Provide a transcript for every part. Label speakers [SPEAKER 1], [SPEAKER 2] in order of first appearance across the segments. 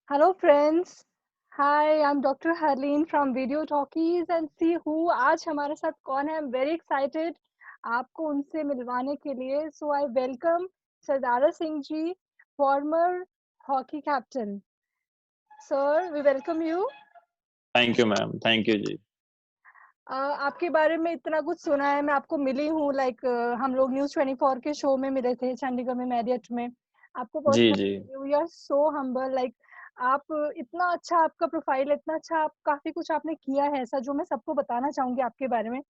[SPEAKER 1] Hello friends. Hi, I'm Dr. Harleen from Video Talkies and see who आज हमारे साथ कौन है. I'm very excited आपको उनसे मिलवाने के लिए. So I welcome Sardara Singh ji, former hockey captain. Sir, we welcome you.
[SPEAKER 2] Thank you ma'am, thank you जी।
[SPEAKER 1] आपके बारे में इतना कुछ सुना है, मैं आपको मिली हूँ लाइक हम लोग न्यूज़ 24 के शो में मिले थे चंडीगढ़ में मैरियट में. आपको
[SPEAKER 2] जी, जी।
[SPEAKER 1] Personally you are so humble like आप इतना अच्छा आपका प्रोफाइल इतना अच्छा आप काफ़ी कुछ आपने किया है ऐसा जो मैं सबको बताना चाहूँगी आपके बारे में.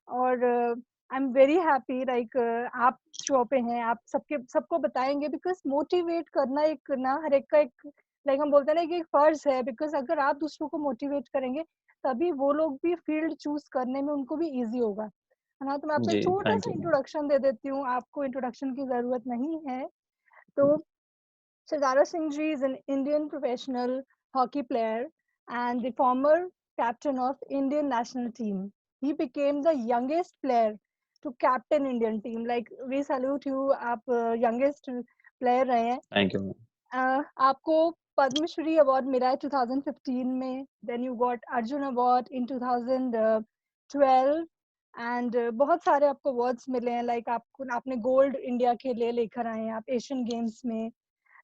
[SPEAKER 1] और I am very happy like आप शो पे हैं, आप सबको बताएँगे बिकॉज़ मोटिवेट करना एक ना हर एक का एक लाइक हम बोलते हैं ना कि एक फ़र्ज़ है बिकॉज़ अगर आप दूसरों को मोटिवेट करेंगे तभी वो लोग भी फील्ड चूज़ करने में उनको भी ईज़ी होगा, है ना? तो मैं आपको एक
[SPEAKER 2] जी, थैंक
[SPEAKER 1] छोटा-सा
[SPEAKER 2] यू मैम।
[SPEAKER 1] इंट्रोडक्शन दे देती हूँ, आपको इंट्रोडक्शन की ज़रूरत नहीं है. तो Shazara Singh Ji is an Indian professional hockey player and the former captain of Indian national team. He became the youngest player to captain Indian team. Like we salute you, आप youngest player रहे हैं.
[SPEAKER 2] Thank you ma'am.
[SPEAKER 1] आपको Padmashri award मिला है 2015 में. Then you got Arjun Award in 2012 and बहुत सारे आपको अवार्ड्स मिले हैं. लाइक आपने गोल्ड इंडिया के लिए लेकर आए हैं आप एशियन गेम्स में.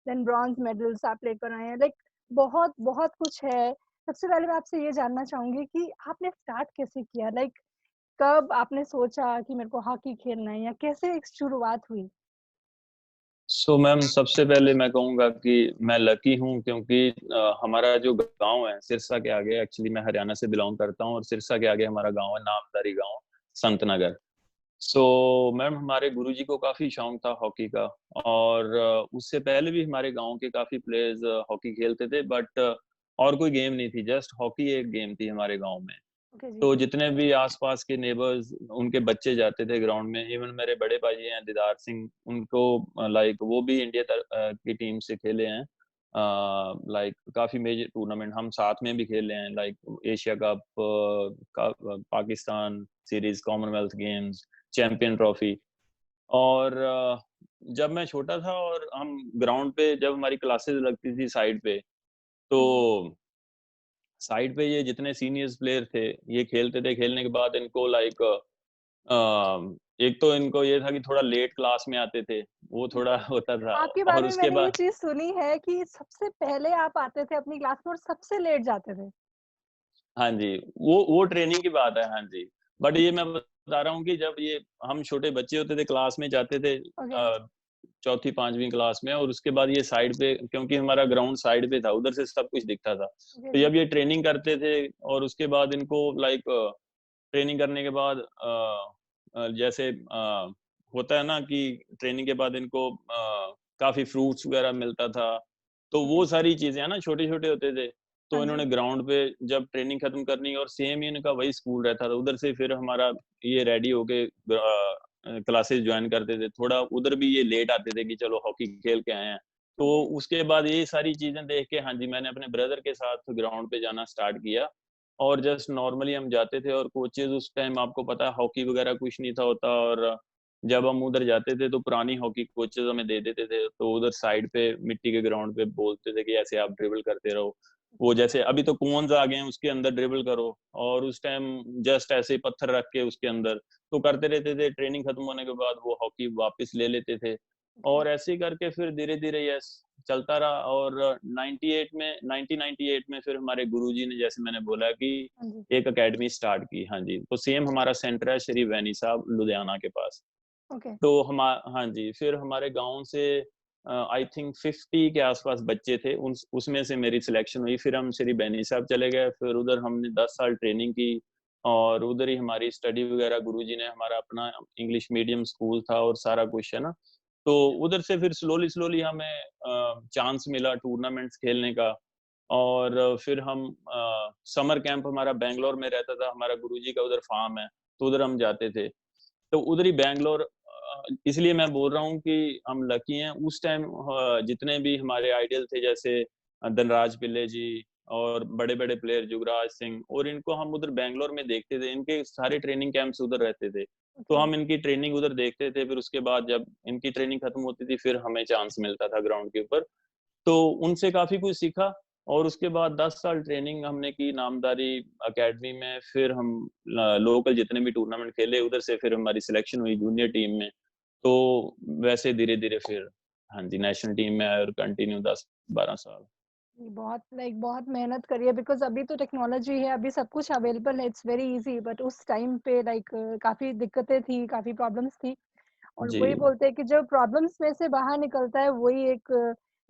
[SPEAKER 1] देन ब्रॉन्ज मेडल्स आप लेकर आए हैं. लाइक बहुत बहुत कुछ है. सबसे पहले मैं आपसे ये जानना चाहूंगी कि आपने स्टार्ट कैसे किया. लाइक कब आपने सोचा कि मेरे को हॉकी खेलना है या कैसे एक शुरुआत हुई.
[SPEAKER 2] सो मैम, सबसे पहले मैं कहूँगा कि मैं लकी हूँ क्योंकि हमारा जो गाँव है सिरसा के आगे, एक्चुअली मैं हरियाणा से बिलोंग करता हूँ और सिरसा के आगे हमारा गाँव है, नामधारी गाँव, संतनगर। सो मैम, हमारे गुरुजी को काफ़ी शौक था हॉकी का और उससे पहले भी हमारे गाँव के काफ़ी प्लेयर्स हॉकी खेलते थे, बट और कोई गेम नहीं थी, जस्ट हॉकी एक गेम थी हमारे गाँव में।
[SPEAKER 1] ओके जी.
[SPEAKER 2] तो जितने भी आसपास के नेबर्स उनके बच्चे जाते थे ग्राउंड में, इवन मेरे बड़े भाई हैं दीदार सिंह, उनको लाइक वो भी इंडिया की टीम से खेले हैं, लाइक काफी मेजर टूर्नामेंट हम साथ में भी खेले हैं, like Asia cup, Pakistan series, Commonwealth games, champion trophy. और जब मैं छोटा था और हम ग्राउंड पे जब हमारी क्लासेस लगती थी साइड पे, तो साइड पे ये जितने सीनियर्स प्लेयर थे ये खेलते थे, खेलने के बाद इनको लाइक एक तो इनको ये था कि थोड़ा लेट क्लास में आते थे, वो थोड़ा होता था।
[SPEAKER 1] आपके
[SPEAKER 2] और
[SPEAKER 1] बारे में
[SPEAKER 2] उसके
[SPEAKER 1] मैंने ये
[SPEAKER 2] बाद
[SPEAKER 1] चीज सुनी है कि सबसे पहले आप आते थे अपनी क्लास में और सबसे लेट जाते थे.
[SPEAKER 2] हाँ जी, वो ट्रेनिंग की बात है, हाँ जी। बट ये मैं बता रहा हूँ कि जब ये हम छोटे बच्चे होते थे क्लास में जाते थे,
[SPEAKER 1] ओके.
[SPEAKER 2] चौथी पांचवी क्लास में, और उसके बाद ये साइड पे, क्योंकि हमारा ग्राउंड साइड पे था, उधर से सब कुछ दिखता था।
[SPEAKER 1] ओके
[SPEAKER 2] तो
[SPEAKER 1] जी.
[SPEAKER 2] जब ये ट्रेनिंग करते थे और उसके बाद इनको लाइक ट्रेनिंग करने के बाद जैसे होता है ना कि ट्रेनिंग के बाद इनको काफी फ्रूट्स वगैरह मिलता था, तो
[SPEAKER 1] ओके.
[SPEAKER 2] वो सारी चीजें है ना, छोटे छोटे होते थे।
[SPEAKER 1] हाँ
[SPEAKER 2] तो
[SPEAKER 1] जी.
[SPEAKER 2] इन्होंने ग्राउंड पे जब ट्रेनिंग खत्म करनी और सेम ही इनका वही स्कूल रहता था, उधर से फिर हमारा ये रेडी होके क्लासेस ज्वाइन करते थे। थोड़ा उधर भी ये लेट आते थे कि चलो हॉकी खेल के आए हैं। तो
[SPEAKER 1] ओके.
[SPEAKER 2] उसके बाद ये सारी चीजें देख के हाँ जी, मैंने अपने ब्रदर के साथ ग्राउंड पे जाना स्टार्ट किया। और जस्ट नॉर्मली हम जाते थे और कोचेज उस टाइम आपको पता है हॉकी वगैरह कुछ नहीं था होता, और जब हम उधर जाते थे तो पुरानी हॉकी कोचेज हमें दे देते थे, तो उधर साइड पे मिट्टी के ग्राउंड पे बोलते थे कि ऐसे आप ड्रिबल करते रहो। वो जैसे अभी तो कुओंस आ गए हैं उसके अंदर ड्रिबल करो, और उस टाइम जस्ट ऐसे ही पत्थर रख के उसके अंदर तो करते रहते थे। ट्रेनिंग खत्म होने के बाद वो हॉकी वापस ले लेते थे,
[SPEAKER 1] ओके.
[SPEAKER 2] और ऐसे ही करके फिर धीरे धीरे यस चलता रहा। और 98 में 1998 में फिर हमारे गुरुजी ने, जैसे मैंने बोला कि
[SPEAKER 1] हाँ जी.
[SPEAKER 2] एक एकेडमी स्टार्ट की, हाँ जी, तो सेम हमारा सेंटर है श्री वैनी साहब लुधियाना के पास।
[SPEAKER 1] ओके.
[SPEAKER 2] तो हम हाँ जी, फिर हमारे गांव से आई थिंक 50 के आसपास बच्चे थे, उसमें से मेरी सिलेक्शन हुई। फिर हम श्री बैनी साहब चले गए, फिर उधर हमने 10 साल ट्रेनिंग की, और उधर ही हमारी स्टडी वगैरह, गुरुजी ने, हमारा अपना इंग्लिश मीडियम स्कूल था और सारा कुछ है ना। तो उधर से फिर स्लोली स्लोली हमें चांस मिला टूर्नामेंट्स खेलने का। और फिर हम समर कैंप, हमारा बैंगलोर में रहता था, हमारा गुरुजी का उधर फार्म है, तो उधर हम जाते थे। तो उधर ही बैंगलोर, इसलिए मैं बोल रहा हूँ कि हम लकी हैं। उस टाइम जितने भी हमारे आइडियल थे, जैसे धनराज पिल्ले जी और बड़े बड़े प्लेयर युवराज सिंह, और इनको हम उधर बैंगलोर में देखते थे, इनके सारे ट्रेनिंग कैंप्स उधर रहते थे, तो
[SPEAKER 1] ओके.
[SPEAKER 2] हम इनकी ट्रेनिंग उधर देखते थे। फिर उसके बाद जब इनकी ट्रेनिंग खत्म होती थी फिर हमें चांस मिलता था ग्राउंड के ऊपर, तो उनसे काफी कुछ सीखा। और उसके बाद 10 साल ट्रेनिंग हमने की नामदारी एकेडमी में, फिर हम लोकल जितने भी टूर्नामेंट खेले उधर से फिर हमारी सिलेक्शन हुई जूनियर टीम में। तो वैसे धीरे-धीरे फिर हाँ जी, नेशनल टीम में आए और कंटिन्यू 10-12 साल।
[SPEAKER 1] बहुत बहुत मेहनत करी है बिकॉज़ अभी तो टेक्नोलॉजी है, अभी सब कुछ अवेलेबल है, इट्स वेरी ईज़ी बट उस टाइम पे काफ़ी दिक्कतें थी, काफ़ी प्रॉब्लम्स थी और
[SPEAKER 2] जी।
[SPEAKER 1] वही बोलते हैं कि जो प्रॉब्लम्स में से बाहर निकलता है वही एक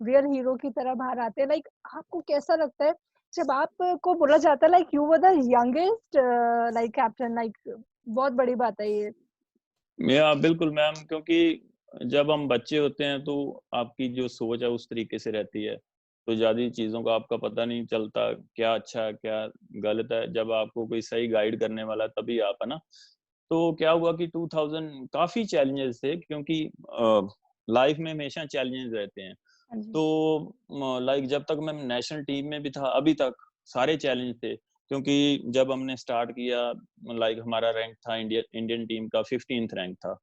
[SPEAKER 1] रियल हीरो की तरह बाहर आते हैं। आपको कैसा लगता है जब आपको बोला जाता है you were the youngest captain बहुत बड़ी बात है ये।
[SPEAKER 2] या बिल्कुल मैम, क्योंकि जब हम बच्चे होते हैं तो आपकी जो सोच है उस तरीके से रहती है। तो ज़्यादा चीज़ों का आपका पता नहीं चलता, क्या अच्छा है, क्या गलत है। जब आपको कोई सही गाइड करने वाला है तभी आप, है ना? तो क्या हुआ कि 2000 काफ़ी चैलेंजेस थे, क्योंकि लाइफ में हमेशा चैलेंजेस रहते हैं।
[SPEAKER 1] हाँ जी।
[SPEAKER 2] तो जब तक मैं नेशनल टीम में भी था, अभी तक सारे चैलेंज थे। क्योंकि जब हमने स्टार्ट किया, हमारा रैंक था इंडियन टीम का 15th रैंक था, है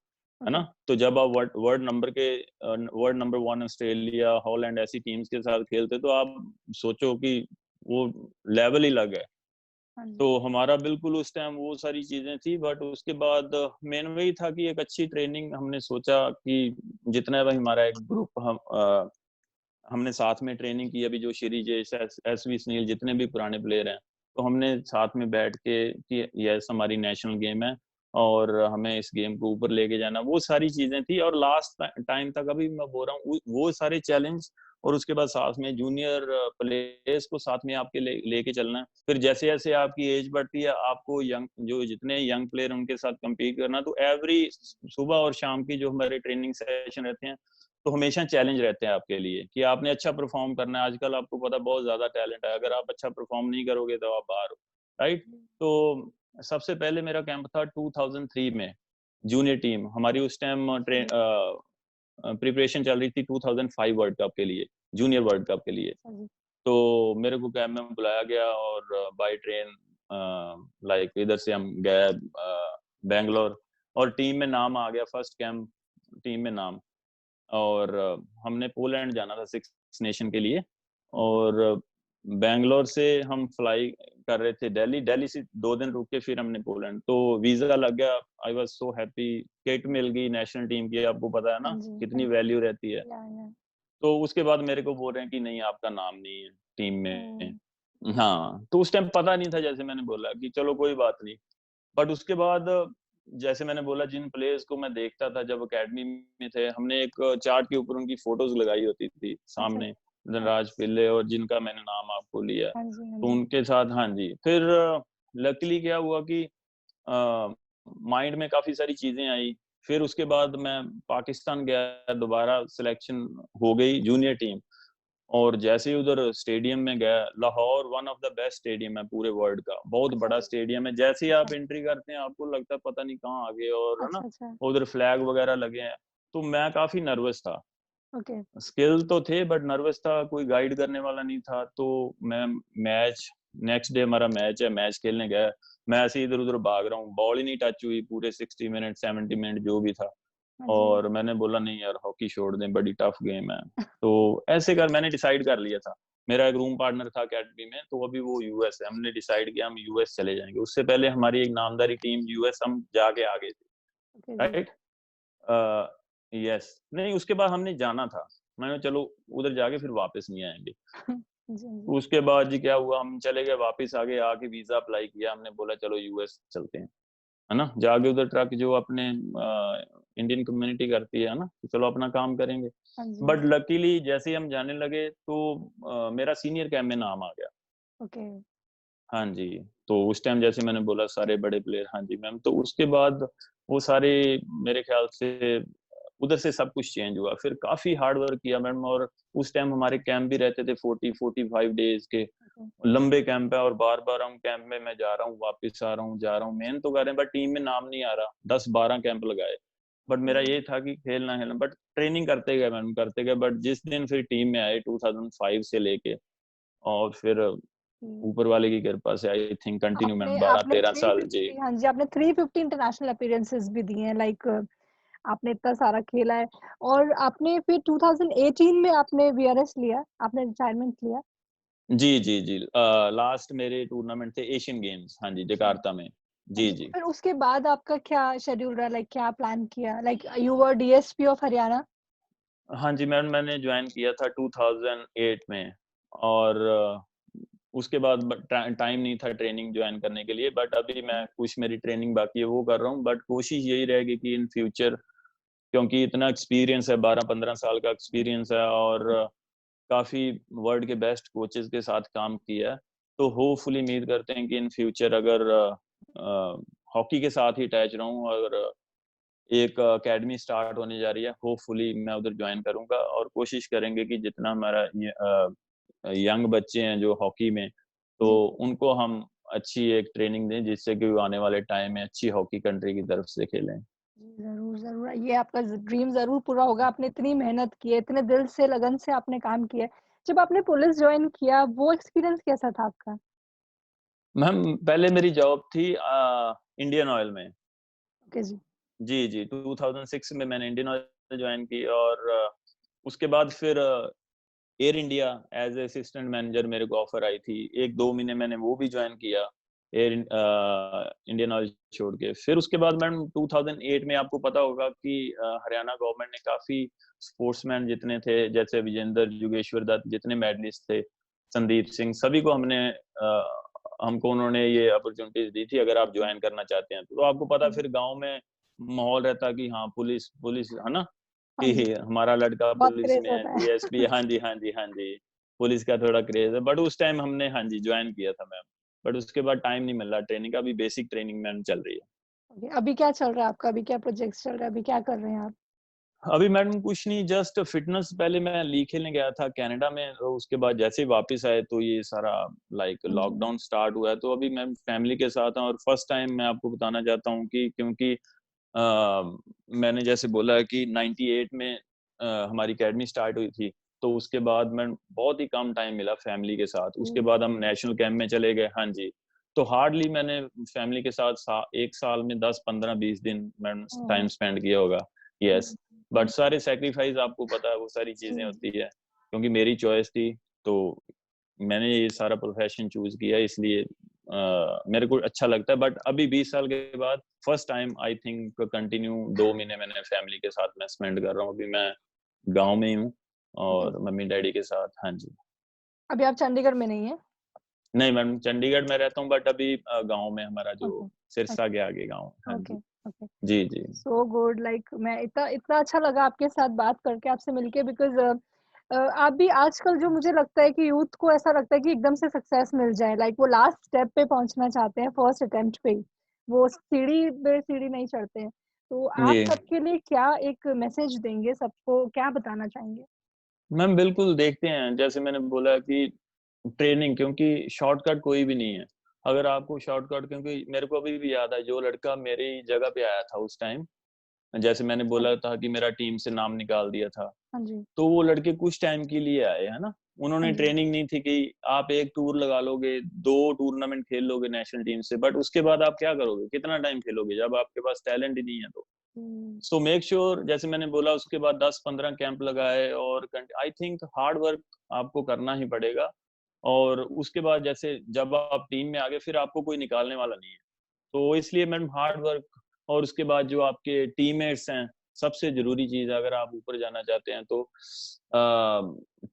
[SPEAKER 1] ओके।
[SPEAKER 2] ना? तो जब आप वर्ल्ड नंबर 1 ऑस्ट्रेलिया, हॉलैंड ऐसी टीम्स के साथ खेलते, तो आप सोचो कि वो लेवल ही अलग है।
[SPEAKER 1] हाँ
[SPEAKER 2] तो
[SPEAKER 1] जी।
[SPEAKER 2] हमारा बिल्कुल उस टाइम वो सारी चीज़ें थी, बट उसके बाद मेन वही था कि एक अच्छी ट्रेनिंग हमने सोचा कि जितना भी हमारा एक ग्रुप हमने साथ में ट्रेनिंग की, अभी जो श्री जेश, एसवी सुनील, जितने भी पुराने प्लेयर हैं, तो हमने साथ में बैठ के कि यस हमारी नेशनल गेम है और हमें इस गेम को ऊपर लेके जाना, वो सारी चीजें थी। और लास्ट टाइम तक अभी मैं बोल रहा हूँ वो सारे चैलेंज, और उसके बाद साथ में जूनियर प्लेयर्स को साथ में आपके लेके चलना है। फिर जैसे जैसे आपकी एज बढ़ती है, आपको यंग जो जितने यंग प्लेयर उनके साथ कम्पीट करना, तो एवरी सुबह और शाम की जो हमारे ट्रेनिंग सेशन रहते हैं, तो हमेशा चैलेंज रहते हैं आपके लिए कि आपने अच्छा परफॉर्म करना है। आजकल आपको पता है बहुत ज़्यादा टैलेंट है, अगर आप अच्छा परफॉर्म नहीं करोगे तो आप बाहर हो, राइट? तो सबसे पहले मेरा कैंप था 2003 में, जूनियर टीम हमारी उस टाइम प्रिपरेशन चल रही थी 2005 वर्ल्ड कप के लिए, जूनियर वर्ल्ड कप के लिए।
[SPEAKER 1] अच्छा जी।
[SPEAKER 2] तो मेरे को कैंप में बुलाया गया और बाय ट्रेन इधर से हम गए बैंगलोर, और टीम में नाम आ गया, फर्स्ट कैंप टीम में नाम। और हमने पोलैंड जाना था सिक्स नेशन के लिए,
[SPEAKER 1] ओके।
[SPEAKER 2] और बैंगलोर से हम फ्लाई कर रहे थे दिल्ली, दिल्ली से 2 दिन रुक के फिर हमने पोलैंड, तो वीजा लग गया। I was so happy, kit मिल गई नेशनल टीम की, आपको पता है
[SPEAKER 1] हाँ
[SPEAKER 2] ना
[SPEAKER 1] जी, हाँ
[SPEAKER 2] कितनी
[SPEAKER 1] जी।
[SPEAKER 2] वैल्यू रहती है।
[SPEAKER 1] या।
[SPEAKER 2] तो उसके बाद मेरे को बोल रहे हैं कि नहीं, आपका नाम नहीं है टीम
[SPEAKER 1] ओह!
[SPEAKER 2] में। हाँ, तो उस टाइम पता नहीं था, जैसे मैंने बोला कि चलो कोई बात नहीं। बट उसके बाद जैसे मैंने बोला, जिन प्लेयर्स को मैं देखता था जब अकेडमी में थे, हमने एक चार्ट के ऊपर उनकी फोटोज लगाई होती थी
[SPEAKER 1] अच्छा,
[SPEAKER 2] सामने, धनराज
[SPEAKER 1] अच्छा।
[SPEAKER 2] पिल्ले, और जिनका मैंने नाम आपको लिया,
[SPEAKER 1] हाँ जी, हाँ
[SPEAKER 2] तो
[SPEAKER 1] जी।
[SPEAKER 2] उनके साथ हाँ जी। फिर लकीली क्या हुआ कि माइंड में काफी सारी चीजें आई। फिर उसके बाद मैं पाकिस्तान गया, दोबारा सिलेक्शन हो गई जूनियर टीम। और जैसे ही उधर स्टेडियम में गया, Lahore one of the best stadium है पूरे वर्ल्ड का, बहुत
[SPEAKER 1] अच्छा
[SPEAKER 2] बड़ा
[SPEAKER 1] जी।
[SPEAKER 2] स्टेडियम है। जैसे ही आप
[SPEAKER 1] अच्छा,
[SPEAKER 2] एंट्री करते हैं आपको लगता है पता नहीं कहाँ आ गए, और है ना,
[SPEAKER 1] अच्छा, अच्छा।
[SPEAKER 2] उधर फ्लैग वगैरह लगे हैं। तो मैं काफी नर्वस था,
[SPEAKER 1] ओके।
[SPEAKER 2] स्किल तो थे बट नर्वस था, कोई गाइड करने वाला नहीं था। तो मैं मैच नेक्स्ट डे हमारा मैच है, मैच खेलने गया, मैं ऐसे इधर उधर भाग रहा हूँ, बॉल ही नहीं टच हुई पूरे 60 मिनट 70 मिनट जो भी था।
[SPEAKER 1] हाँ जी।
[SPEAKER 2] और मैंने बोला नहीं यार, हॉकी छोड़ दें, बड़ी टफ गेम है। तो ऐसे कर मैंने डिसाइड कर लिया था। मेरा एक रूम पार्टनर था अकेडमी में, तो अभी वो यूएस है, हमने डिसाइड किया हम यूएस चले जाएंगे। उससे पहले हमारी एक नामदारी टीम यूएस हम जाके आ गए थे,
[SPEAKER 1] ओके जी।
[SPEAKER 2] राइट। यस, नहीं उसके बाद हमने जाना था, मैंने चलो उधर जाके फिर वापस नहीं आएंगे।
[SPEAKER 1] जी, हाँ जी।
[SPEAKER 2] उसके बाद जी क्या हुआ, हम चले गए वापस, आगे आके वीजा अप्लाई किया, हमने बोला चलो यूएस चलते हैं, है ना। जाके उधर ट्रक जो अपने इंडियन कम्युनिटी करती है ना, तो चलो अपना काम करेंगे।
[SPEAKER 1] हाँ जी, हाँ
[SPEAKER 2] बट
[SPEAKER 1] जी।
[SPEAKER 2] लकीली जैसे ही हम जाने लगे तो मेरा सीनियर कैंप में नाम आ गया।
[SPEAKER 1] ओके।
[SPEAKER 2] हाँ जी, तो उस टाइम जैसे मैंने बोला सारे बड़े प्लेयर, हाँ जी मैम। तो उसके बाद वो सारे मेरे ख्याल से उधर से सब कुछ चेंज हुआ। फिर काफ़ी हार्ड वर्क किया मैम, और उस टाइम हमारे कैंप भी रहते थे 40-45 डेज़ के,
[SPEAKER 1] ओके।
[SPEAKER 2] लंबे कैंप है, और बार-बार हम कैंप में मैं जा रहा हूँ, वापस आ रहा हूँ, जा रहा हूँ, मेहनत तो कर रहे हैं बट टीम में नाम नहीं आ रहा। 10-12 कैंप लगाए, बट
[SPEAKER 1] ओके
[SPEAKER 2] मेरा
[SPEAKER 1] जी।
[SPEAKER 2] ये था कि खेलना-खेलना, बट ट्रेनिंग करते गए मैम, करते गए। बट जिस दिन फिर टीम में आए 2005 से लेके, और फिर
[SPEAKER 1] हुँ।
[SPEAKER 2] ऊपर वाले की कृपा से आई थिंक कंटिन्यू
[SPEAKER 1] आपने
[SPEAKER 2] मैम
[SPEAKER 1] आपने
[SPEAKER 2] 12-13 साल जी।
[SPEAKER 1] 350 हाँ जी, आपने 350 इंटरनेशनल अपीयरेंसेस भी दिए हैं आपने इतना सारा खेला है और आपने फिर 2018 में आपने वीआरएस लिया, आपने रिटायरमेंट लिया?
[SPEAKER 2] जी। लास्ट मेरे टूर्नामेंट थे एशियन गेम्स, हाँ जी,
[SPEAKER 1] अच्छा,
[SPEAKER 2] जकार्ता में। जी,
[SPEAKER 1] अच्छा, तो
[SPEAKER 2] जी।
[SPEAKER 1] फिर उसके बाद आपका क्या शेड्यूल रहा, लाइक क्या प्लान किया, like you were DSP of Haryana?
[SPEAKER 2] हाँ जी, मैंने जॉइन किया था 2008 में और उसके बाद टाइम नहीं था ट्रेनिंग जॉइन करने के लिए, बट अभी मैं कुछ मेरी ट्रेनिंग बाकी है वो कर रहा हूँ, बट कोशिश यही रहेगी कि इन फ्यूचर, क्योंकि इतना एक्सपीरियंस है, 12-15 साल का एक्सपीरियंस है और काफ़ी वर्ल्ड के बेस्ट कोचेज़ के साथ काम किया है। तो होपफुली उम्मीद करते हैं कि इन फ्यूचर अगर हॉकी के साथ ही अटैच रहूँ और एक अकेडमी स्टार्ट होने जा रही है, होपफुली मैं उधर जॉइन करूँगा और कोशिश करेंगे कि जितना हमारा यंग बच्चे हैं जो हॉकी में, तो
[SPEAKER 1] जी,
[SPEAKER 2] उनको हम अच्छी एक ट्रेनिंग दें जिससे कि वो आने वाले टाइम में अच्छी हॉकी कंट्री की तरफ से खेलें।
[SPEAKER 1] जी, ज़रूर, ज़रूर। ये आपका ड्रीम ज़रूर पूरा होगा। आपने इतनी मेहनत की है, इतने दिल से, लगन से आपने काम किया है। जब आपने पुलिस जॉइन किया, वो एक्सपीरियंस कैसा था आपका?
[SPEAKER 2] मैम पहले मेरी जॉब थी इंडियन ऑयल में।
[SPEAKER 1] ओके जी।
[SPEAKER 2] जी, 2006 में मैंने इंडियन ऑयल जॉइन की और उसके बाद फिर air India as assistant manager मेरे को ऑफ़र आई थी। 1-2 महीने मैंने वो भी जॉइन किया, इंडियन ऑयल छोड़ के। फिर उसके बाद मैम 2008 में आपको पता होगा कि हरियाणा गवर्नमेंट ने काफ़ी स्पोर्ट्समैन जितने थे, जैसे विजेंदर, योगेश्वर दत्त जितने मेडलिस्ट थे, संदीप सिंह, सभी को हमको उन्होंने ये अपॉर्च्युनिटीज़ दी थी अगर आप जॉइन करना चाहते हैं। तो आपको पता
[SPEAKER 1] जी,
[SPEAKER 2] फिर गाँव में माहौल रहता कि हाँ, पुलिस पुलिस है ना?
[SPEAKER 1] हाँ
[SPEAKER 2] कि
[SPEAKER 1] जी,
[SPEAKER 2] हमारा लड़का
[SPEAKER 1] बहुत
[SPEAKER 2] पुलिस
[SPEAKER 1] क्रेज़
[SPEAKER 2] में है,
[SPEAKER 1] होता है।
[SPEAKER 2] डीएसपी हाँ जी, पुलिस का थोड़ा क्रेज़ है, बट उस टाइम हमने हाँ जी, जॉइन किया था मैम। बट उसके बाद टाइम नहीं मिल रहा ट्रेनिंग का, अभी बेसिक ट्रेनिंग मैम चल रही है।
[SPEAKER 1] ओके, अभी क्या चल रहा है आपका? अभी क्या प्रोजेक्ट्स चल रहा है? अभी क्या कर रहे हैं आप?
[SPEAKER 2] अभी मैडम कुछ नहीं, जस्ट फ़िटनेस पहले मैं लीग खेलने गया था कनाडा में, उसके बाद जैसे ही वापस आए तो ये सारा लाइक
[SPEAKER 1] हाँ जी।
[SPEAKER 2] लॉकडाउन स्टार्ट हुआ है, तो अभी मैं फैमिली के साथ हूँ और फर्स्ट टाइम मैं आपको बताना चाहता हूँ कि क्योंकि मैंने जैसे बोला कि 98 में हमारी अकेडमी स्टार्ट हुई थी, तो उसके बाद मैं बहुत ही कम टाइम मिला फैमिली के साथ। उसके
[SPEAKER 1] जी,
[SPEAKER 2] बाद हम नेशनल कैंप में चले गए हाँ जी। तो हार्डली मैंने फैमिली के साथ 1 साल में 10, 15, 20 दिन मैंने
[SPEAKER 1] ओह!
[SPEAKER 2] टाइम स्पेंड किया होगा।
[SPEAKER 1] हुँ,
[SPEAKER 2] येस, बट
[SPEAKER 1] हुँ,
[SPEAKER 2] सारे सैक्रिफाइस आपको पता है वो सारी
[SPEAKER 1] जी,
[SPEAKER 2] चीज़ें
[SPEAKER 1] जी।
[SPEAKER 2] होती है, क्योंकि मेरी चॉइस थी, तो मैंने ये सारा प्रोफ़ेशन चूज़ किया इसलिए मेरे को अच्छा लगता है, बट अभी 20 साल के बाद first time I think continue 2 महीने मैंने फैमिली के साथ मैं स्पेंड कर रहा हूँ। अभी मैं गाँव में ही हूँ
[SPEAKER 1] ओके,
[SPEAKER 2] और मम्मी-डैडी के साथ हाँ जी।
[SPEAKER 1] अभी आप चंडीगढ़ में नहीं हैं?
[SPEAKER 2] नहीं मैम, चंडीगढ़ में रहता हूँ बट अभी गाँव में हमारा जो
[SPEAKER 1] ओके,
[SPEAKER 2] सिरसा
[SPEAKER 1] ओके,
[SPEAKER 2] के आगे गाँव है। हाँ
[SPEAKER 1] ओके,
[SPEAKER 2] जी।
[SPEAKER 1] ओके।
[SPEAKER 2] जी।
[SPEAKER 1] सो गुड, लाइक मैं इतना इतना अच्छा लगा आपके साथ बात करके, आपसे मिलके, बिकॉज़ आप भी आजकल जो मुझे लगता है कि यूथ को ऐसा लगता है कि एकदम से सक्सेस मिल जाए, लाइक वो लास्ट स्टेप पे पहुँचना चाहते हैं फर्स्ट अटेम्प्ट पे ही, वो सीढ़ी पे सीढ़ी नहीं चढ़ते हैं। तो आप
[SPEAKER 2] जी,
[SPEAKER 1] सबके लिए क्या एक मैसेज देंगे, सबको क्या बताना चाहेंगे?
[SPEAKER 2] मैम बिल्कुल देखते हैं, जैसे मैंने बोला कि ट्रेनिंग, क्योंकि शॉर्टकट कोई भी नहीं है। अगर आपको शॉर्टकट, क्योंकि मेरे को अभी भी याद है जो लड़का मेरी जगह पे आया था उस टाइम, जैसे मैंने
[SPEAKER 1] हाँ
[SPEAKER 2] बोला
[SPEAKER 1] जी,
[SPEAKER 2] था कि मेरा टीम से नाम निकाल दिया था।
[SPEAKER 1] हाँ जी,
[SPEAKER 2] तो वो लड़के कुछ टाइम के लिए आए, है ना?
[SPEAKER 1] हाँ
[SPEAKER 2] उन्होंने
[SPEAKER 1] जी।
[SPEAKER 2] ट्रेनिंग नहीं थी कि आप 1 टूर लगा लोगे, 2 टूर्नामेंट खेल लोगे नेशनल टीम से, बट उसके बाद आप क्या करोगे? कितना टाइम खेलोगे जब आपके पास टैलेंट ही नहीं है तो?
[SPEAKER 1] हुँ,
[SPEAKER 2] सो मेक श्योर, जैसे मैंने बोला उसके बाद 10-15 कैंप लगाए और आई थिंक हार्ड वर्क आपको करना ही पड़ेगा और उसके बाद जैसे जब आप टीम में आ गए फिर आपको कोई निकालने वाला नहीं है। तो इसलिए मैडम हार्ड वर्क और उसके बाद जो आपके टीममेट्स हैं, सबसे ज़रूरी चीज़ है अगर आप ऊपर जाना चाहते हैं तो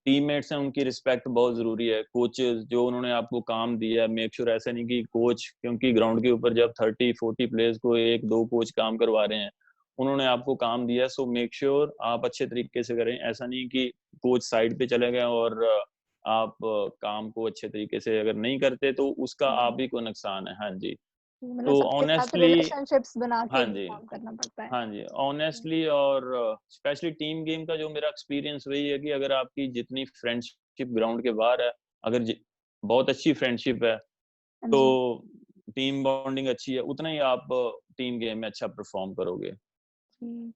[SPEAKER 2] टीममेट्स हैं उनकी रिस्पेक्ट बहुत ज़रूरी है। कोचेज़ जो उन्होंने आपको काम दिया है, मेक श्योर ऐसा नहीं कि कोच, क्योंकि ग्राउंड के ऊपर जब 30-40 प्लेयर्स को 1-2 कोच काम करवा रहे हैं, उन्होंने आपको काम दिया, सो मेक श्योर आप अच्छे तरीके से करें। ऐसा नहीं कि कोच साइड पे चले गए और आप काम को अच्छे तरीके से अगर नहीं करते तो उसका आप
[SPEAKER 1] हुँ।
[SPEAKER 2] ही को नुकसान है। हाँ जी।
[SPEAKER 1] जी, मतलब
[SPEAKER 2] तो
[SPEAKER 1] सबके साथ
[SPEAKER 2] ऑनेस्टली
[SPEAKER 1] रिलेशनशिप्स बना के
[SPEAKER 2] हाँ
[SPEAKER 1] ही
[SPEAKER 2] जी,
[SPEAKER 1] काम करना पड़ता है।
[SPEAKER 2] हाँ जी,
[SPEAKER 1] हुँ,
[SPEAKER 2] ऑनेस्टली और स्पेशली टीम गेम का जो मेरा एक्सपीरियंस वही है कि अगर आपकी जितनी फ्रेंडशिप ग्राउंड के बाहर है, अगर जि बहुत अच्छी फ्रेंडशिप है,
[SPEAKER 1] हाँ जी।
[SPEAKER 2] तो टीम बॉन्डिंग अच्छी है, उतना ही आप टीम गेम में अच्छा परफ़ॉर्म करोगे।
[SPEAKER 1] जी।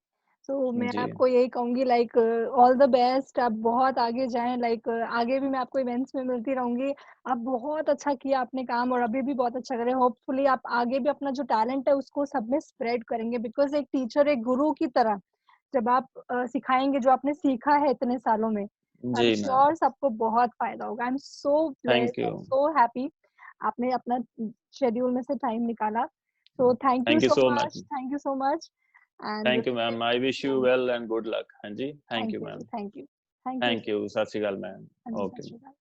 [SPEAKER 1] तो मैं
[SPEAKER 2] जी।
[SPEAKER 1] आपको यही कहूँगी, लाइक ऑल द बेस्ट, आप बहुत आगे जाएँ, लाइक आगे भी मैं आपको इवेंट्स में मिलती रहूँगी। आप बहुत अच्छा किया आपने काम और अभी भी बहुत अच्छा कर रहे हैं। होपफुली आप आगे भी अपना जो टैलेंट है उसको सब में स्प्रेड करेंगे, बिकॉज़ एक टीचर, एक गुरु की तरह जब आप सिखाएँगे जो आपने सीखा है इतने सालों में, आई एम
[SPEAKER 2] जी मैम,
[SPEAKER 1] श्योर सबको बहुत फायदा होगा। I am so
[SPEAKER 2] thank
[SPEAKER 1] blessed
[SPEAKER 2] you,
[SPEAKER 1] and so happy आपने अपना शेड्यूल में से टाइम निकाला। So
[SPEAKER 2] thank you so much,
[SPEAKER 1] thank you so much and
[SPEAKER 2] thank you ma'am, I wish you well and good luck. हाँ जी, thank
[SPEAKER 1] thank
[SPEAKER 2] you
[SPEAKER 1] you
[SPEAKER 2] ma'am,
[SPEAKER 1] thank you thank you
[SPEAKER 2] thank you, Sat Sri अकाल ma'am,
[SPEAKER 1] हाँ जी, सत
[SPEAKER 2] okay.
[SPEAKER 1] Shri अकाल।